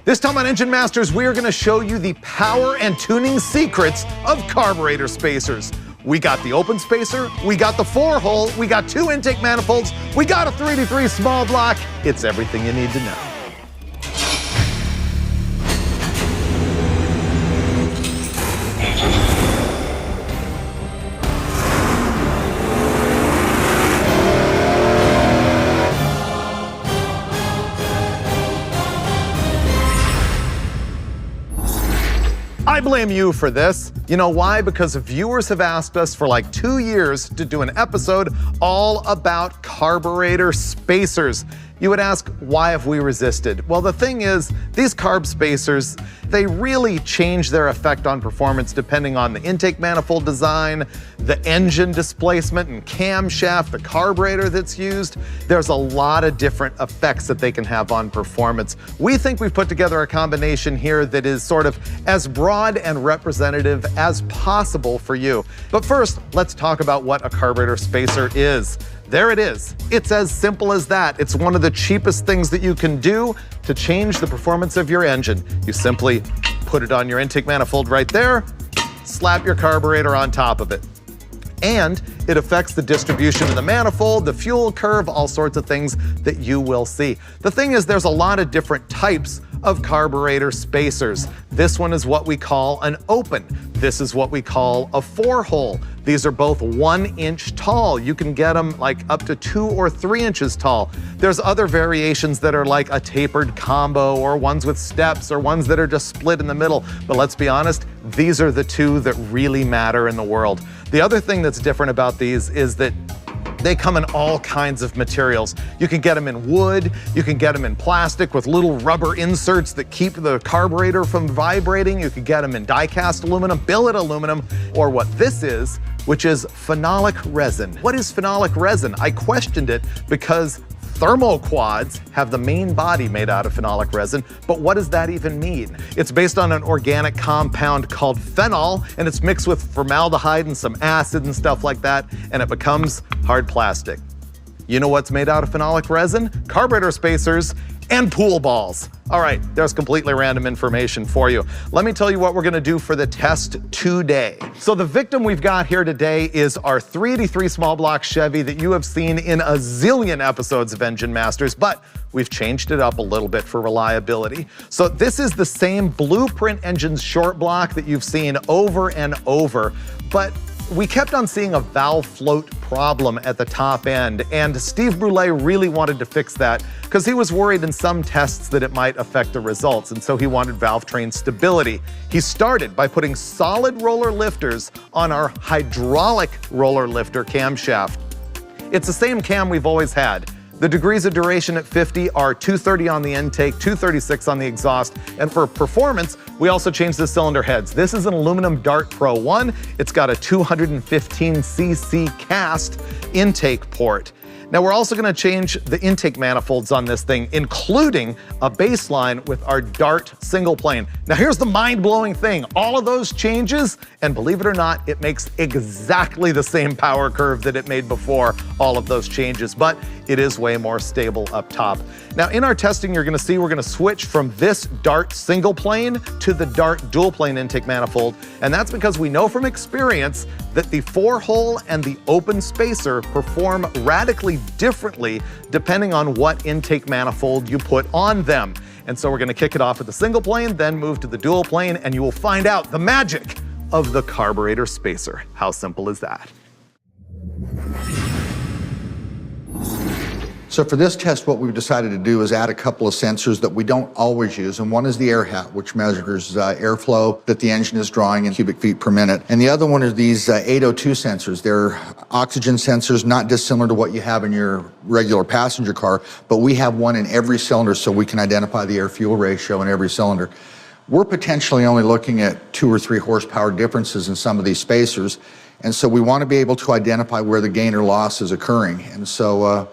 This time on Engine Masters, we are going to show you the power and tuning secrets of carburetor spacers. We got the open spacer, we got the 4-hole, we got 2 intake manifolds, we got a 3-3 small block. It's everything you need to know. I blame you for this. You know why? Because viewers have asked us for like 2 years to do an episode all about carburetor spacers. You would ask, why have we resisted? Well, the thing is, these carb spacers, they really change their effect on performance depending on the intake manifold design, the engine displacement and camshaft, the carburetor that's used. There's a lot of different effects that they can have on performance. We think we've put together a combination here that is sort of as broad and representative as possible for you. But first, let's talk about what a carburetor spacer is. There it is. It's as simple as that. It's one of the cheapest things that you can do to change the performance of your engine. You simply put it on your intake manifold right there, slap your carburetor on top of it. And it affects the distribution of the manifold, the fuel curve, all sorts of things that you will see. The thing is, there's a lot of different types of carburetor spacers. This one is what we call an open. This is what we call a 4-hole. These are both 1 inch tall. You can get them like up to 2 or 3 inches tall. There's other variations that are like a tapered combo, or ones with steps, or ones that are just split in the middle. But let's be honest, these are the 2 that really matter in the world. The other thing that's different about these is that they come in all kinds of materials. You can get them in wood, you can get them in plastic with little rubber inserts that keep the carburetor from vibrating. You can get them in die-cast aluminum, billet aluminum, or what this is, which is phenolic resin. What is phenolic resin? I questioned it because thermoquads have the main body made out of phenolic resin, but what does that even mean? It's based on an organic compound called phenol, and it's mixed with formaldehyde and some acid and stuff like that, and it becomes hard plastic. You know what's made out of phenolic resin? Carburetor spacers and pool balls. All right, there's completely random information for you. Let me tell you what we're gonna do for the test today. So the victim we've got here today is our 383 small block Chevy that you have seen in a zillion episodes of Engine Masters, but we've changed it up a little bit for reliability. So this is the same Blueprint Engines short block that you've seen over and over, but we kept on seeing a valve float problem at the top end, and Steve Brule really wanted to fix that because he was worried in some tests that it might affect the results, and so he wanted valve train stability. He started by putting solid roller lifters on our hydraulic roller lifter camshaft. It's the same cam we've always had. The degrees of duration at 50 are 230 on the intake, 236 on the exhaust, and for performance, we also changed the cylinder heads. This is an aluminum Dart Pro 1. It's got a 215cc cast intake port. Now we're also gonna change the intake manifolds on this thing, including a baseline with our Dart single plane. Now here's the mind-blowing thing. All of those changes, and believe it or not, it makes exactly the same power curve that it made before all of those changes, but it is way more stable up top. Now in our testing, you're gonna see we're gonna switch from this Dart single plane to the Dart dual plane intake manifold, and that's because we know from experience that the 4-hole and the open spacer perform radically differently depending on what intake manifold you put on them. And so we're gonna kick it off with the single plane, then move to the dual plane, and you will find out the magic of the carburetor spacer. How simple is that? So for this test, what we've decided to do is add a couple of sensors that we don't always use. And one is the air hat, which measures airflow that the engine is drawing in cubic feet per minute. And the other one are these 802 sensors. They're oxygen sensors, not dissimilar to what you have in your regular passenger car, but we have one in every cylinder so we can identify the air-fuel ratio in every cylinder. We're potentially only looking at 2 or 3 horsepower differences in some of these spacers. And so we want to be able to identify where the gain or loss is occurring. And so,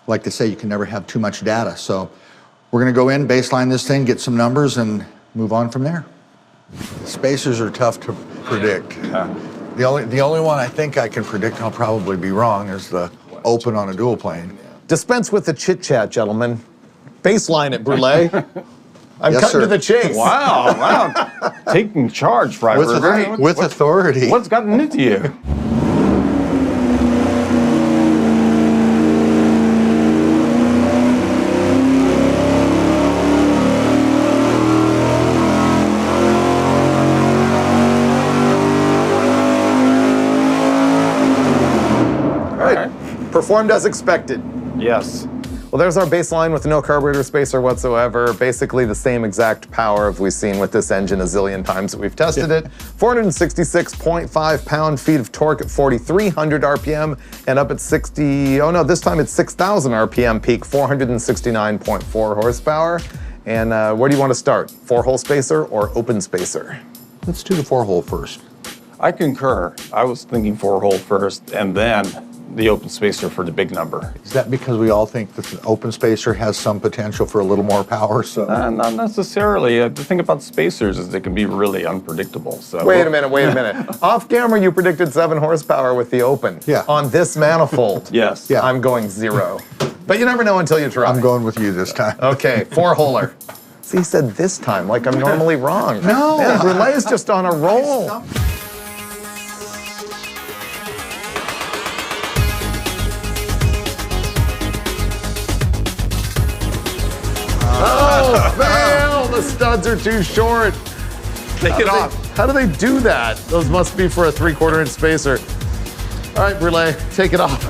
like they say, you can never have too much data. So we're going to go in, baseline this thing, get some numbers, and move on from there. Spacers are tough to predict. The only one I think I can predict, I'll probably be wrong, is the open on a dual plane. Dispense with the chit-chat, gentlemen. Baseline it, Brule. I'm Yes, cutting sir. to the chase. Wow. Taking charge, Freiberger. With authority. What's gotten into you? All right. Performed as expected. Yes. Well, there's our baseline with no carburetor spacer whatsoever. Basically the same exact power we've seen with this engine a zillion times that we've tested it. 466.5 pound-feet of torque at 4,300 RPM and up at 60, oh no, this time it's 6,000 RPM peak, 469.4 horsepower. And where do you want to start? 4-hole spacer or open spacer? Let's do the 4-hole first. I concur. I was thinking 4-hole first and then the open spacer for the big number. Is that because we all think that the open spacer has some potential for a little more power? So Not necessarily. The thing about spacers is they can be really unpredictable. So Wait a minute. Off camera, you predicted 7 horsepower with the open. Yeah. On this manifold. Yes. Yeah. I'm going 0. But you never know until you try. I'm going with you this time. Okay, 4-holer. See, he said this time, like I'm normally wrong. No. Man, Brulé is just on a roll. Oh, fail! The studs are too short. Take it off. How do they do that? Those must be for a 3/4 inch spacer. All right, Brulé, take it off.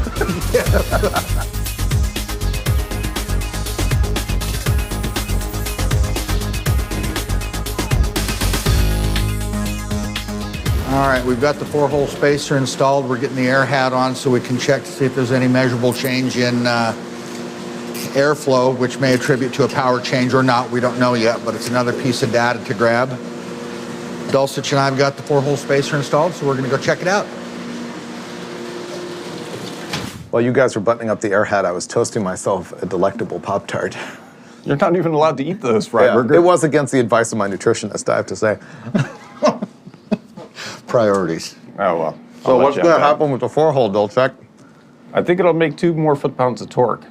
All right, we've got the 4-hole spacer installed. We're getting the air hat on so we can check to see if there's any measurable change in airflow, which may attribute to a power change or not. We don't know yet, but it's another piece of data to grab. Dulcich and I have got the 4-hole spacer installed, so we're going to go check it out. While you guys were buttoning up the air hat, I was toasting myself a delectable Pop-Tart. You're not even allowed to eat those, Yeah, Freiberger. it was against the advice of my nutritionist, I have to say. Priorities. Oh, well. So I'll let what's you going have to that. happen with the 4-hole, Dulcich? I think it'll make 2 more foot-pounds of torque,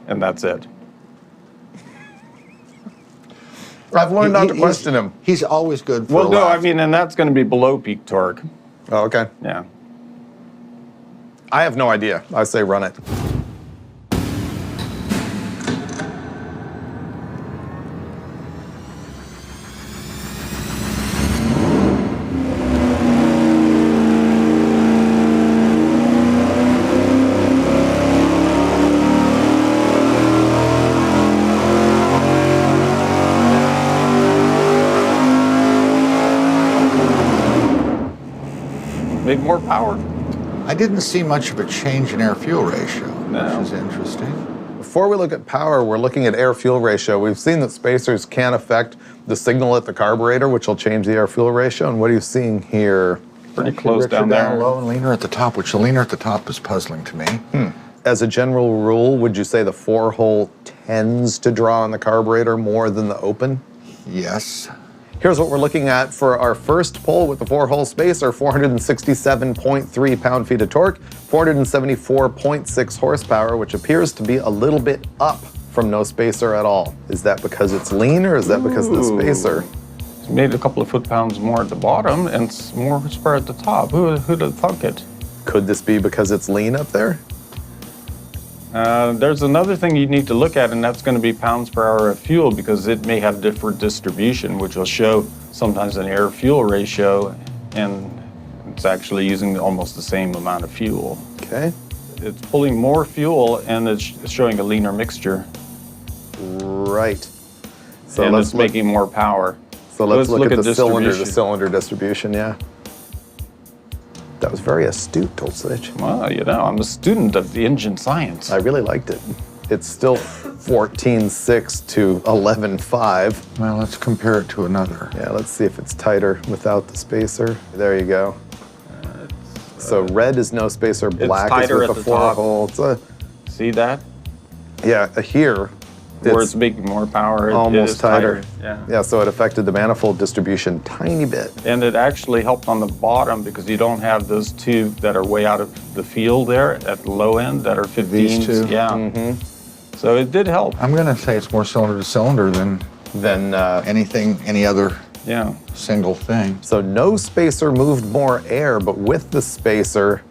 and that's it. I've learned not to He's- question him. He's always good for Well, a no, laugh. I mean, and that's going to be below peak torque. Oh, okay. Yeah. I have no idea. I say run it. Make more power. I didn't see much of a change in air-fuel ratio, No. which is interesting. Before we look at power, we're looking at air-fuel ratio. We've seen that spacers can affect the signal at the carburetor, which will change the air-fuel ratio. And what are you seeing here? Pretty close Richer down there. low and leaner at the top, which the leaner at the top is puzzling to me. As a general rule, would you say the 4-hole tends to draw on the carburetor more than the open? Yes. Here's what we're looking at for our first pull with the 4-hole spacer, 467.3 pound-feet of torque, 474.6 horsepower, which appears to be a little bit up from no spacer at all. Is that because it's lean or is that because of the spacer? It's made a couple of foot-pounds more at the bottom and more horsepower at the top. Who'd have thunk it? Could this be because it's lean up there? There's another thing you need to look at, and that's going to be pounds per hour of fuel, because it may have different distribution, which will show sometimes an air-fuel ratio, and it's actually using almost the same amount of fuel. Okay. It's pulling more fuel, and it's showing a leaner mixture, Right. So and let's it's making more power. So let's look at the distribution. cylinder distribution, yeah. That was very astute, Dulcich. Well, you know, I'm a student of the engine science. I really liked it. It's still 14.6 to 11.5. Well, let's compare it to another. Yeah, let's see if it's tighter without the spacer. There you go. So red is no spacer, black is tighter with at the the top. 4-hole. It's a, See that? yeah, here, Where it's it's making more power. It almost is tighter. Yeah. Yeah, so it affected the manifold distribution tiny bit. And it actually helped on the bottom because you don't have those two that are way out of the field there at the low end that are 15s. These two? Yeah. So it did help. I'm going to say it's more cylinder to cylinder than than any other Yeah. single thing. So no spacer moved more air, but with the spacer,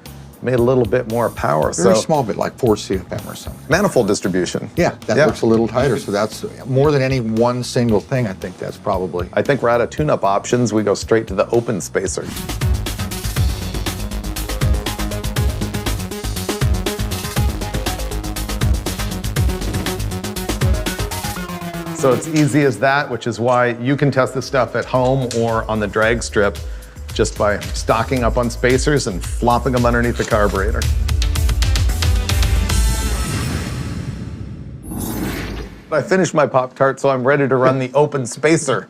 made a little bit more power. Very so small bit, like 4 CFM or something. manifold distribution. Yeah, that looks a little tighter. So that's more than any one single thing. I think that's probably. I think we're out of tune-up options. We go straight to the open spacer. So it's easy as that, which is why you can test this stuff at home or on the drag strip just by stocking up on spacers and flopping them underneath the carburetor. I finished my Pop-Tart, so I'm ready to run the open spacer.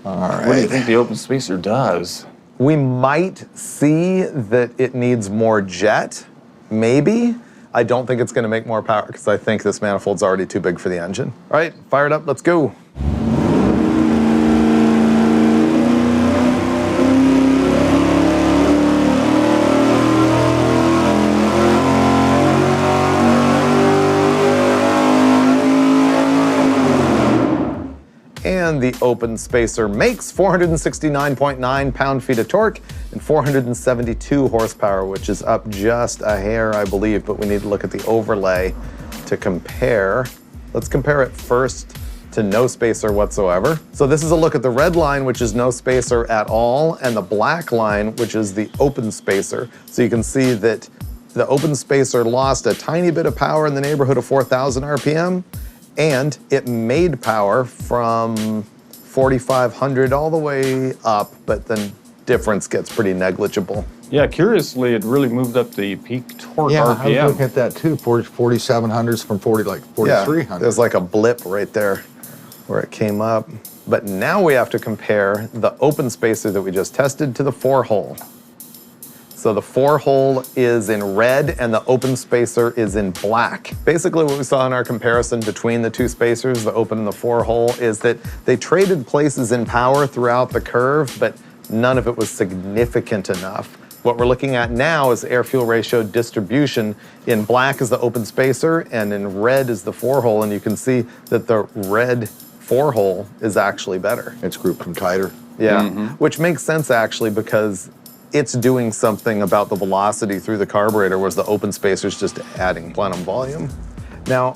All right. What do you think the open spacer does? We might see that it needs more jet, maybe. I don't think it's gonna make more power because I think this manifold's already too big for the engine. All right, fire it up, let's go. And the open spacer makes 469.9 pound-feet of torque and 472 horsepower, which is up just a hair, I believe, but we need to look at the overlay to compare. Let's compare it first to no spacer whatsoever. So this is a look at the red line, which is no spacer at all, and the black line, which is the open spacer. So you can see that the open spacer lost a tiny bit of power in the neighborhood of 4,000 RPM, and it made power from 4,500 all the way up, but then difference gets pretty negligible. Yeah, curiously, it really moved up the peak torque Yeah, I was RPM. looking at that too. 4,700s from 4,300. There's like a blip right there where it came up. But now we have to compare the open spacer that we just tested to the 4-hole. So the 4-hole is in red and the open spacer is in black. Basically what we saw in our comparison between the two spacers, the open and the 4-hole, is that they traded places in power throughout the curve, but none of it was significant enough. What we're looking at now is air-fuel ratio distribution. In black is the open spacer and in red is the 4-hole, and you can see that the red 4-hole is actually better. It's grouped from tighter. Yeah, which makes sense actually because it's doing something about the velocity through the carburetor, whereas the open spacer's just adding plenum volume. Now,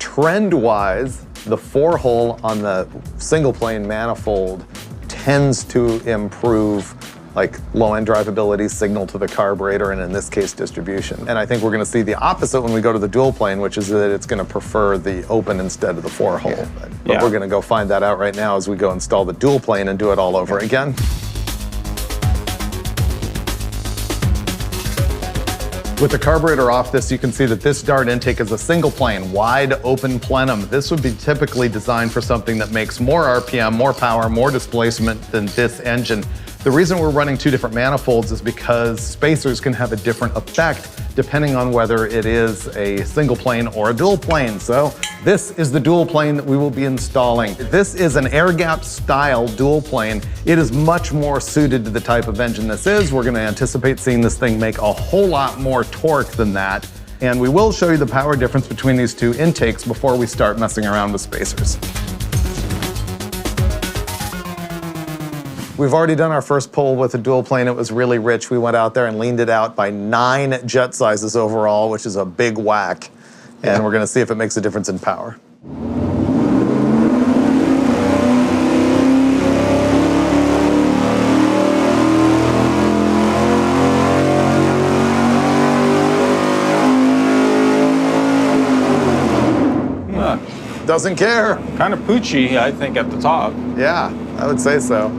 trend-wise, the 4-hole on the single-plane manifold tends to improve like low-end drivability, signal to the carburetor, and in this case, distribution. And I think we're gonna see the opposite when we go to the dual plane, which is that it's gonna prefer the open instead of the 4-hole. Yeah. But we're gonna go find that out right now as we go install the dual plane and do it all over again. With the carburetor off this, you can see that this dart intake is a single plane, wide open plenum. This would be typically designed for something that makes more RPM, more power, more displacement than this engine. The reason we're running two different manifolds is because spacers can have a different effect depending on whether it is a single plane or a dual plane. So this is the dual plane that we will be installing. This is an air gap style dual plane. It is much more suited to the type of engine this is. We're gonna anticipate seeing this thing make a whole lot more torque than that. And we will show you the power difference between these two intakes before we start messing around with spacers. We've already done our first pull with a dual plane. It was really rich. We went out there and leaned it out by 9 jet sizes overall, which is a big whack. And we're gonna see if it makes a difference in power. Doesn't care. Kind of poochy, I think, at the top. Yeah, I would say so.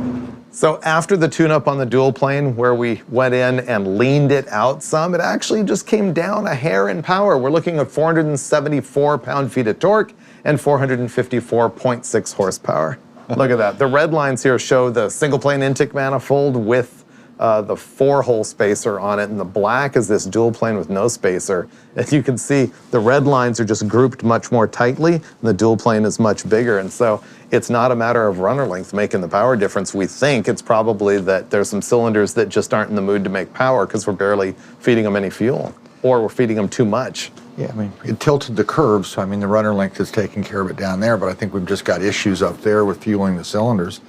So after the tune-up on the dual plane, where we went in and leaned it out some, it actually just came down a hair in power. We're looking at 474 pound-feet of torque and 454.6 horsepower. Look at that. The red lines here show the single-plane intake manifold with the 4-hole spacer on it, and the black is this dual plane with no spacer. And you can see the red lines are just grouped much more tightly, and the dual plane is much bigger. And so it's not a matter of runner length making the power difference. We think it's probably that there's some cylinders that just aren't in the mood to make power because we're barely feeding them any fuel. or we're feeding them too much. Yeah, I mean, it tilted the curve, so I mean, the runner length is taking care of it down there, but I think we've just got issues up there with fueling the cylinders.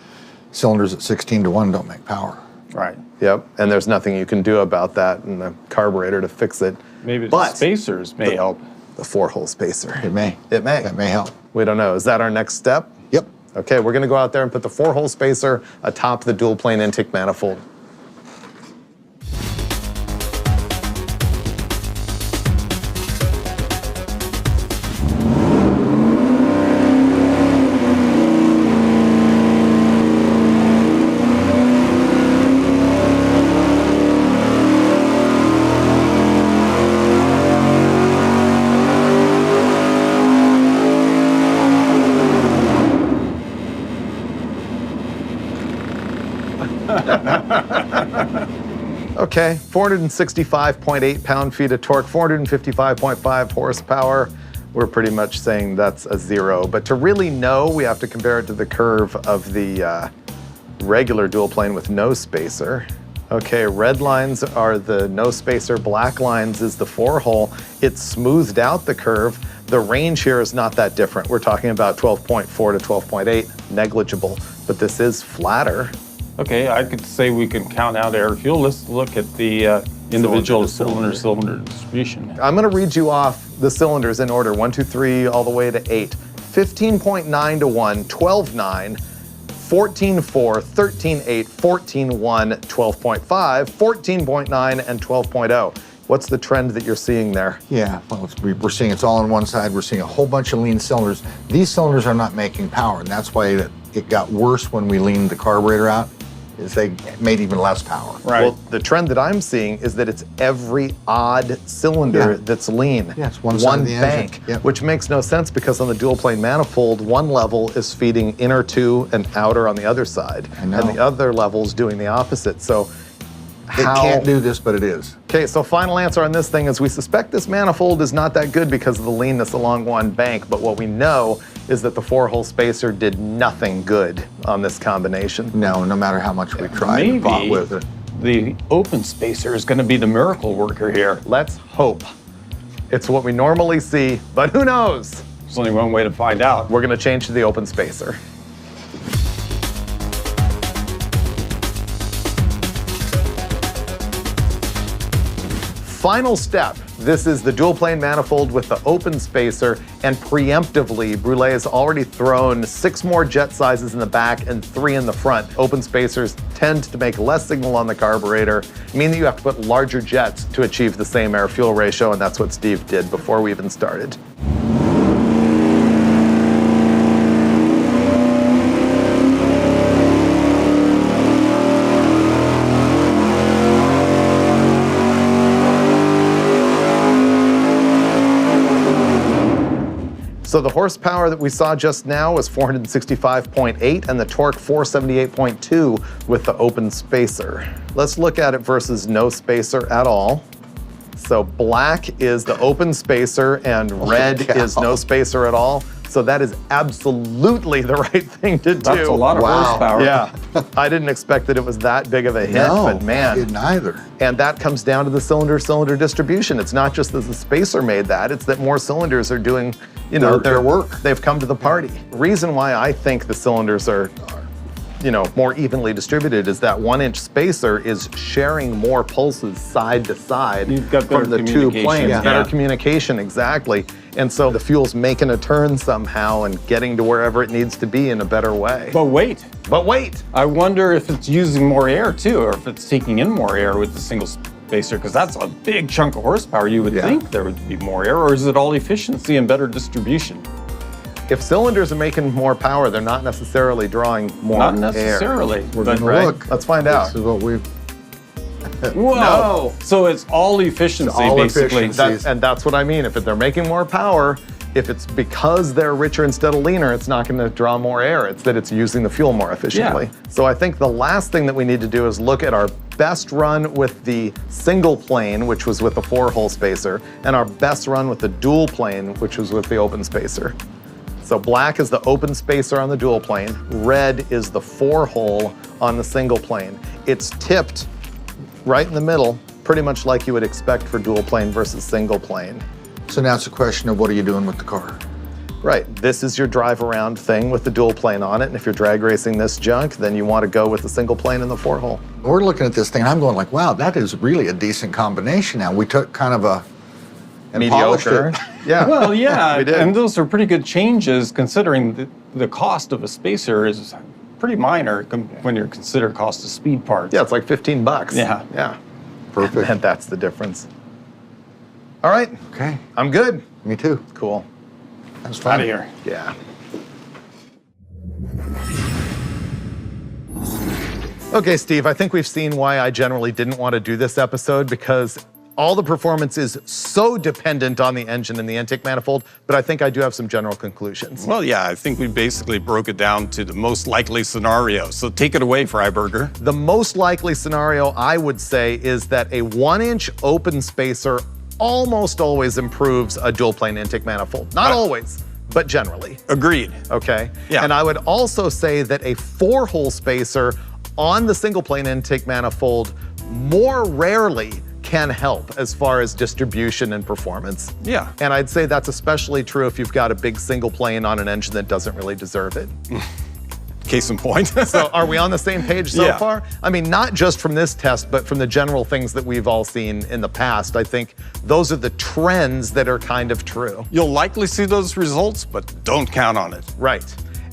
Cylinders at 16-to-1 don't make power. Right. Yep, and there's nothing you can do about that in the carburetor to fix it. Maybe the spacers may help. The 4-hole spacer. It may. It may. That may help. We don't know. Is that our next step? Yep. Okay, we're gonna go out there and put the 4-hole spacer atop the dual plane intake manifold. Okay, 465.8 pound-feet of torque, 455.5 horsepower. We're pretty much saying that's a 0. But to really know, we have to compare it to the curve of the regular dual plane with no spacer. Okay, red lines are the no spacer, black lines is the 4-hole. It's smoothed out the curve. The range here is not that different. We're talking about 12.4 to 12.8, negligible, but this is flatter. Okay, I could say we can count out air fuel. Let's look at the individual cylinder distribution. I'm gonna read you off the cylinders in order, 1, 2, 3, all the way to 8. 15.9 to 1, 12.9, 14.4, 13.8, 14.1, 12.5, 14.9, and 12.0. What's the trend that you're seeing there? Yeah, well, we're seeing it's all on one side. We're seeing a whole bunch of lean cylinders. These cylinders are not making power, and that's why it got worse when we leaned the carburetor out, is they made even less power. Right. Well, the trend that I'm seeing is that it's every odd cylinder that's lean. Yeah, it's one side of the engine. bank, Yep. which makes no sense because on the dual plane manifold, one level is feeding inner to and outer on the other side. I know. And the other level is doing the opposite. So It can't do this, but it is. Okay, so final answer on this thing is we suspect this manifold is not that good because of the leanness along one bank, but what we know is that the 4-hole spacer did nothing good on this combination. No matter how much we tried and fought with it. The open spacer is going to be the miracle worker here. Let's hope. It's what we normally see, but who knows? There's only one way to find out. We're gonna change to the open spacer. Final step. This is the dual plane manifold with the open spacer, and preemptively, Brule has already thrown 6 more jet sizes in the back and 3 in the front. Open spacers tend to make less signal on the carburetor, meaning that you have to put larger jets to achieve the same air-fuel ratio, and that's what Steve did before we even started. So the horsepower that we saw just now was 465.8 and the torque 478.2 with the open spacer. Let's look at it versus no spacer at all. So black is the open spacer and red is no spacer at all. So that is absolutely the right thing to do. That's a lot of horsepower. Yeah, I didn't expect that it was that big of a hit, but man. I didn't either. And that comes down to the cylinder distribution. It's not just that the spacer made that, it's that more cylinders are doing, you know, their work. They've come to the party. Reason why I think the cylinders are, you know, more evenly distributed is that 1-inch spacer is sharing more pulses side to side You've got better from the two communication. planes. Yeah. Better communication, exactly. And so the fuel's making a turn somehow and getting to wherever it needs to be in a better way. But wait, I wonder if it's using more air too, or if it's taking in more air with the single spacer, because that's a big chunk of horsepower. You would think there would be more air, or is it all efficiency and better distribution? If cylinders are making more power, they're not necessarily drawing more Not necessarily. We're but gonna look. Let's find out. This is what we've. Whoa! No. So it's all efficiency, It's all basically. efficiency. And that's what I mean. If they're making more power, if it's because they're richer instead of leaner, it's not going to draw more air. It's that it's using the fuel more efficiently. Yeah. So I think the last thing that we need to do is look at our best run with the single plane, which was with the 4-hole spacer, and our best run with the dual plane, which was with the open spacer. So black is the open spacer on the dual plane. Red is the 4-hole on the single plane. It's tipped right in the middle pretty much like you would expect for dual plane versus single plane. So now it's a question of what are you doing with the car? Right, this is your drive around thing with the dual plane on it, and if you're drag racing this junk, then you want to go with the single plane and the 4-hole. We're looking at this thing, and I'm going like, wow, that is really a decent combination now. We took kind of a... and polished Mediocre. it. Yeah. Well, yeah, We did. and those are pretty good changes considering the cost of a spacer is pretty minor when you consider cost of speed parts. Yeah, it's like 15 bucks. Yeah. Yeah. Perfect. And that's the difference. All right, Okay, I'm good. me too. Cool. That was fun. Out of here. Yeah. Okay, Steve, I think we've seen why I generally didn't want to do this episode, because all the performance is so dependent on the engine and the intake manifold, but I think I do have some general conclusions. Well, yeah, I think we basically broke it down to the most likely scenario. So take it away, Freiberger. The most likely scenario, I would say, is that a 1-inch open spacer almost always improves a dual plane intake manifold. Not always, but generally. Agreed. Okay? Yeah. And I would also say that a 4-hole spacer on the single plane intake manifold more rarely can help as far as distribution and performance. Yeah. And I'd say that's especially true if you've got a big single plane on an engine that doesn't really deserve it. Case in point. So are we on the same page so Yeah. far? I mean, not just from this test, but from the general things that we've all seen in the past. I think those are the trends that are kind of true. You'll likely see those results, but don't count on it. Right.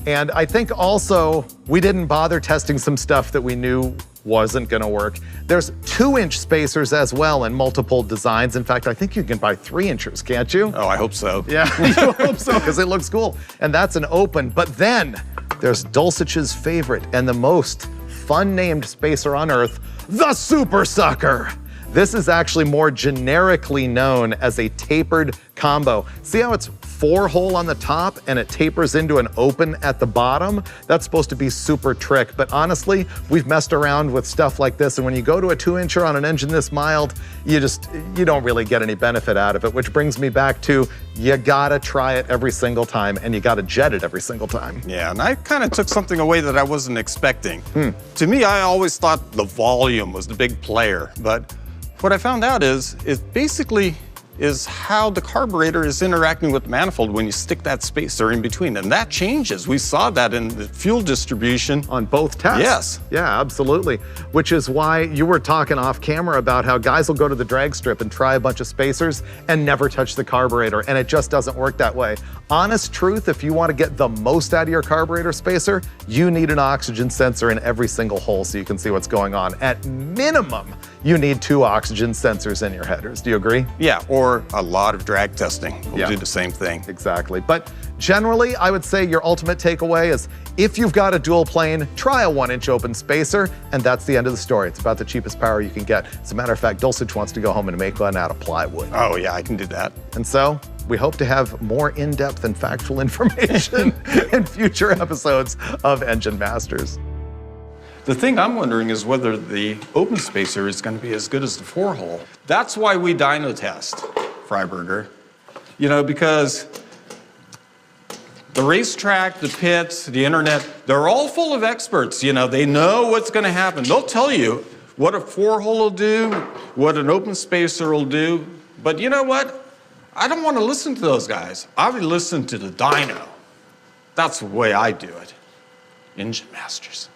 And I think also we didn't bother testing some stuff that we knew wasn't gonna work. There's 2-inch spacers as well in multiple designs. In fact, I think you can buy 3-inchers, can't you? Oh, I hope so. Yeah, you hope so, because it looks cool. And that's an open. But then there's Dulcich's favorite and the most fun-named spacer on Earth, the Super Sucker. This is actually more generically known as a tapered combo. See how it's 4-hole on the top and it tapers into an open at the bottom? That's supposed to be super trick, but honestly, we've messed around with stuff like this, and when you go to a 2-incher on an engine this mild, you don't really get any benefit out of it, which brings me back to you gotta try it every single time, and you gotta jet it every single time. Yeah, and I kind of took something away that I wasn't expecting. To me, I always thought the volume was the big player, but what I found out is basically how the carburetor is interacting with the manifold when you stick that spacer in between, and that changes. We saw that in the fuel distribution. On both tests? Yes. Yeah, absolutely. Which is why you were talking off camera about how guys will go to the drag strip and try a bunch of spacers and never touch the carburetor, and it just doesn't work that way. Honest truth, if you want to get the most out of your carburetor spacer, you need an oxygen sensor in every single hole so you can see what's going on. At minimum, you need 2 oxygen sensors in your headers. Do you agree? Yeah, or a lot of drag testing will Yeah. do the same thing. Exactly. But generally, I would say your ultimate takeaway is if you've got a dual plane, try a 1-inch open spacer, and that's the end of the story. It's about the cheapest power you can get. As a matter of fact, Dulcich wants to go home and make one out of plywood. Oh yeah, I can do that. And so we hope to have more in-depth and factual information in future episodes of Engine Masters. The thing I'm wondering is whether the open spacer is going to be as good as the 4-hole. That's why we dyno test, Freiberger. You know, because the racetrack, the pits, the internet, they're all full of experts. You know, they know what's going to happen. They'll tell you what a 4-hole will do, what an open spacer will do. But you know what? I don't want to listen to those guys. I would listen to the dyno. That's the way I do it. Engine Masters.